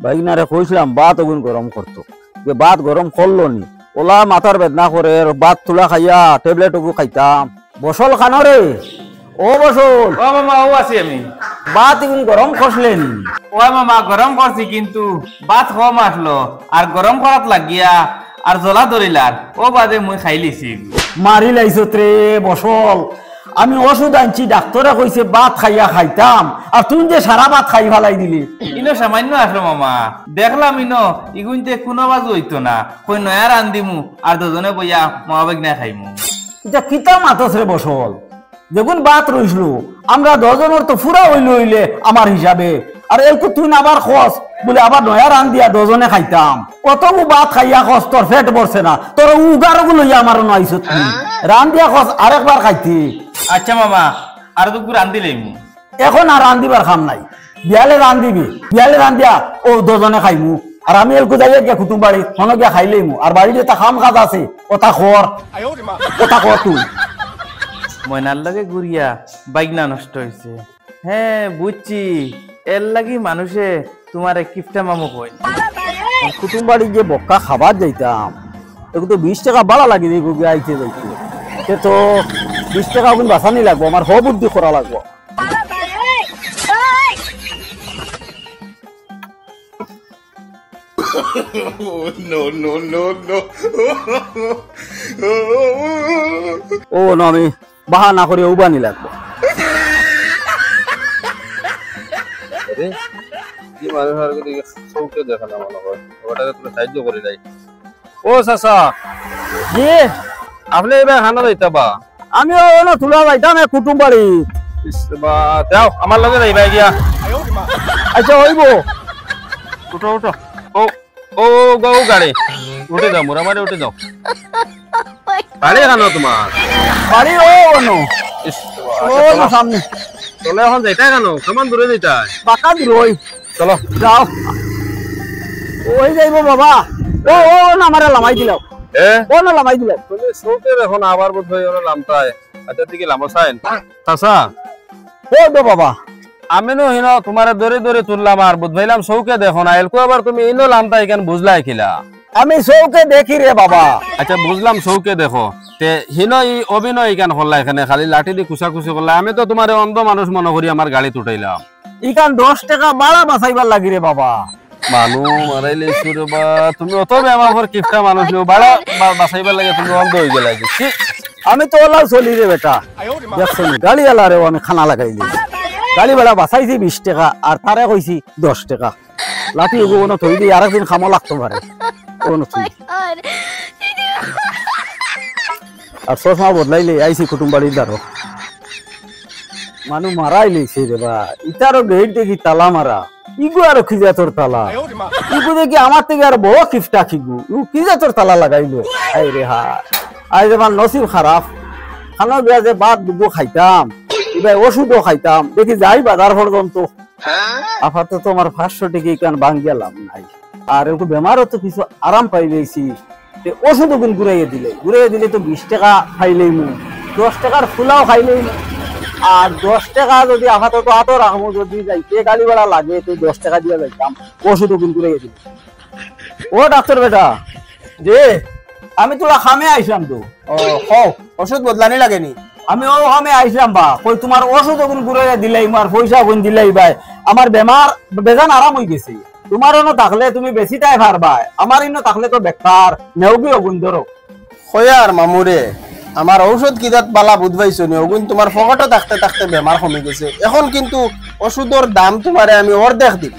বাইনারে কইছিলাম ভাত ওগুন গরম করতো, যে ভাত গরম করলো নি, ওলা মাথার বেদনা করে ভাত তুলা খাইয়া ট্যাবলেট ওগু খাইতাম। বসল খানরে, ও বসল। ও মামা, ও আছি আমি। ভাত এগুন গরম করলেন? ও মামা, গরম করছি কিন্তু ভাত কম আসলো, আর গরম করাত লাগিয়া আর জ্বলা ধরিলার ও বাদে মুই খাই লিছি। মারি লাইছত রে বসল। আমি ওষুধ আনছি, ডাক্তারে কইছে ভাত খাইয়া খাইতাম, আর তুই যে সারা ভাত খাই ফেলাই দিলি। ইনো সামান্য আসলো মামা, দেখলাম ইনো ইগুনতে কোনো বাজু হইতো না, কই নয়া রান্দিমু আর দুজনে বইয়া মহাবেগ না খাইমু। এটা কিতা মাতস রে বসল, দেখুন ভাত রইছিল আমরা 10 জনের তো ফুরা হইলে হইলে আমার হিসাবে, আর এলকু তুই আবার খস বলে আবার নয়া রান দিয়া 2 জনে খাইতাম। কতগু ভাত খাইয়া খস, তোর পেট ভরছে না, তোর উগারগু লইয়া আমার নাইছ তুই রান দিয়া খস আরেকবার খাইতি। আচ্ছা মামা, আর দুপুর রান্ধি লইমু। এখন আর রান দিবার খাম নাই, বিয়ালে রান দিবি, বিয়ালে রান দিয়া ও 2 জনে খাইমু, আর আমি এলকু যাইয়া গিয়া কুটুম বাড়ি হন গিয়া খাইলেইমু। আর বাড়িতে তা খাম কাজ আছে, ওটা খর ওটা খর তুই। ময়নার লাগে ঘুরিয়া বাইকনা নষ্ট হয়েছে। হ্যাঁ বুঝছি, এর লাগি মানুষে তোমার কিফটা মামু কই। কুটুম বাড়ি যে বক্কা খাবার যাইতাম, এগুলো তো 20 টাকা ভাড়া লাগে আইতে যাইতে, সে তো 20 টাকা ওগুন বাঁচানি লাগবো, আমার হ বুদ্ধি করা লাগবো। ও না, আমি বাহা না করে উবানি লাগবো। ও চাচা, জি আপনি এবার খানা যাইতা বা? আমি তুলা যাইতাম কুটুম বাড়ি। যাও আমার লগে যাইবা গিয়া। আচ্ছা হইব, উঠো উঠো। ও ও গো গাড়ি উঠে যাও, মোরামারে উঠে যাও। গাড়ি খানো তোমার বাড়ি ও অনো সামনে। চলে এখন যাইতাই কেন? কেমন দূরে যাইতাই? পাকা দূর ওই, চলো যাও। ওই যাইব বাবা, ও ও নামারে লামাই দিলাম, ও না লামাই দিলাম। তুমি চৌকে দেখো না, আবার বোধ হয় ওরা লামতায় আচ্ছা দিকে লামসাইন। চাচা ও দো বাবা, আমি নো হিনো তোমারে দরে দরে তুললাম, আর বোধ ভাইলাম চৌকে দেখো না, এলকো আবার তুমি ইনো লামতাই কেন বুঝলাই খিলা? আমি চৌকে দেখি রে বাবা। আচ্ছা বুঝলাম চৌকে দেখো, তে হিনো ই অভিনয় কেন করলা এখানে? খালি লাঠি দিয়ে কুচাকুচি করলা। আমি তো তোমার অন্ধ মানুষ মনে করি আমার গাড়ি উঠাইলাম। ইখান 10 টাকা ভাড়া বাঁচাইবার লাগি রে বাবা। মানুষ মারাইলে সুরে বা তুমি অত আমার কিফটা মানুষ নিও, ভাড়া বাঁচাইবার লাগে তুমি অন্ধ হয়ে গেলা। আমি তো ওলাও চলি রে বেটা, দেখছো গাড়ি আলারে আমি খানা লাগাইলি, গাড়ি ভাড়া বাঁচাইছি 20 টাকা, আর তারে কইছি 10 টাকা। লাঠি ওগুলো থই দিয়ে আরেকদিন খামো লাগতে পারে। আর চশমা বদলাইলে আইসি কুটুম বাড়ির দ্বারো মানুষ মারাই লেছে রে বা। ইতারও গেট দেখি তালা মারা, ইগু আরো কি জাতর তালা, ইগু দেখি আমার থেকে আর বড় কিফটা খিগু, ইগু কি জাতর তালা লাগাইলো। আই রে হা, আই আমার নসিব খারাপ। খানা গিয়া যে ভাত দুবো খাইতাম, এবার ওষুধও খাইতাম, দেখি যাই বাজার পর্যন্ত আপাতত আমার 500 টাকা কান ভাঙ গেলাম নাই। আর একটু বেমারও তো কিছু আরাম পাই গেছি, ওষুধ গুণ ঘুরাইয়ে দিলে তো 20 টাকা খাইলেই মু, 10 টাকার ফুলাও খাইলেই মু। আর 10 টাকা যদি আপাতত হাতও রাখবো, যদি যাইতে গাড়ি ভাড়া লাগে তো 10 টাকা দিয়ে যাইতাম, ওষুধ গুণ ঘুরাইয়ে দিলে। ও ডাক্তার বেটা, যে আমি তোরা খামে আইসলাম তো। ও ওষুধ বদলানি লাগেনি? আমি ও খামে আইসলাম বা, কই তোমার ওষুধ গুণ ঘুরাইয়া দিলাই, আর পয়সা গুণ দিলাই ভাই, আমার বেমার বেজান আরাম হয়ে গেছে। তোমার এনে থাকলে তুমি বেশি টাই পারবা, আমার এনে থাকলে তো বেকার নেওগি অগুন ধরো। হয়ার মামুরে, আমার ঔষধ কিদাত বালা বুঝবাইছো নি, ওগুন তোমার ফকটও থাকতে থাকতে বেমার কমে গেছে। এখন কিন্তু ওষুধের দাম তোমারে আমি অর্ধেক দিব।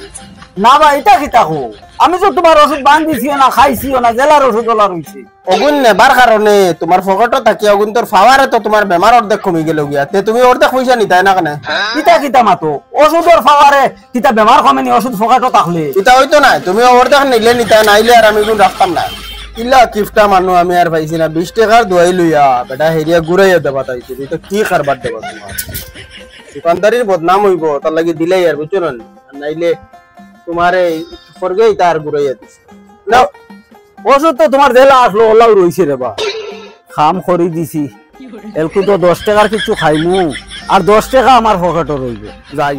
না বা এটা কি থাকো, আমি তো তোমার ওষুধ বান্ধিছিও না, খাইছিও না, জেলার ওষুধ ওলা রয়েছে। ওগুন নেবার কারণে তোমার ফকটও থাকি ওগুন তোর ফাওয়ারে তো তোমার বেমার অর্ধেক কমে গেল গিয়া, তে তুমি অর্ধেক পয়সা নিতাই না কেন? কিতা কিতা মাতো ওষুধের ফাওয়ারে কিতা বেমার কমেনি, ওষুধ ফকটও থাকলে এটা হইতো না, তুমি অর্ধেক নিলে নিতাই, নাইলে আর আমি গুণ রাখতাম না। ইল্লা কিফটা মানুষ আমি আর পাইছি না, 20 টাকার দোয়াই লইয়া বেটা হেরিয়া ঘুরাইয়া দেবা তাইছি। এটা কি কারবার দেবা তোমার? দোকানদারির বদনাম হইব, তার লাগি দিলাই আর বুঝছো না, নাইলে তোমারে ফরগেই তার ঘুরাইয়া দিছে না। ওষুধ তো তোমার জেলা আসলো ওলাও রয়েছে রে বা, খাম করি দিছি, এলকু তো 10 টাকার কিছু খাইমু, আর 10 টাকা আমার পকেটে রইবে যাই।